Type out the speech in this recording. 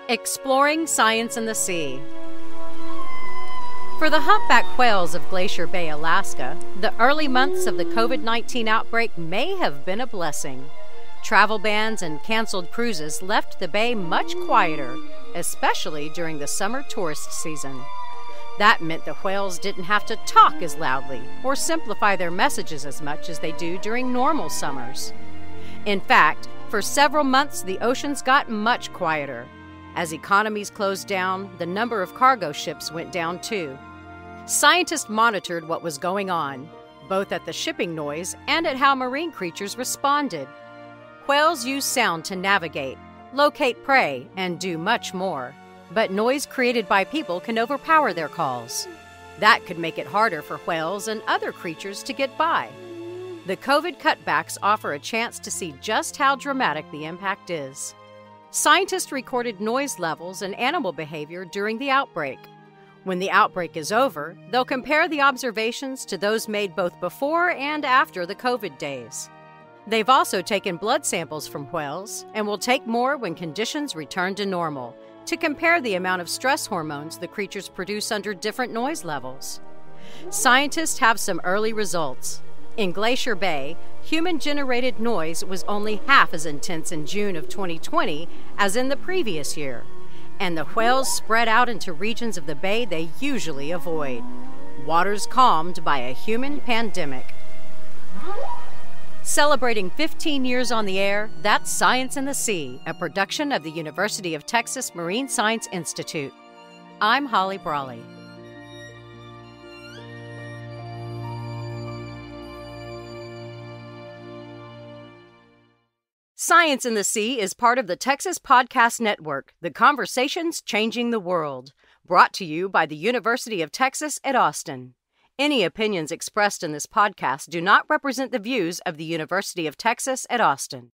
Exploring science in the sea. For the humpback whales of Glacier Bay, Alaska, the early months of the COVID-19 outbreak may have been a blessing. Travel bans and canceled cruises left the bay much quieter, especially during the summer tourist season. That meant the whales didn't have to talk as loudly or simplify their messages as much as they do during normal summers. In fact, for several months the oceans got much quieter. As economies closed down, the number of cargo ships went down too. Scientists monitored what was going on, both at the shipping noise and at how marine creatures responded. Whales use sound to navigate, locate prey, and do much more. But noise created by people can overpower their calls. That could make it harder for whales and other creatures to get by. The COVID cutbacks offer a chance to see just how dramatic the impact is. Scientists recorded noise levels and animal behavior during the outbreak. When the outbreak is over, they'll compare the observations to those made both before and after the COVID days. They've also taken blood samples from whales and will take more when conditions return to normal to compare the amount of stress hormones the creatures produce under different noise levels. Scientists have some early results. In Glacier Bay, human-generated noise was only half as intense in June of 2020 as in the previous year, and the whales spread out into regions of the bay they usually avoid. Waters calmed by a human pandemic. Celebrating 15 years on the air, that's Science in the Sea, a production of the University of Texas Marine Science Institute. I'm Holly Brawley. Science in the Sea is part of the Texas Podcast Network, the conversations changing the world. Brought to you by the University of Texas at Austin. Any opinions expressed in this podcast do not represent the views of the University of Texas at Austin.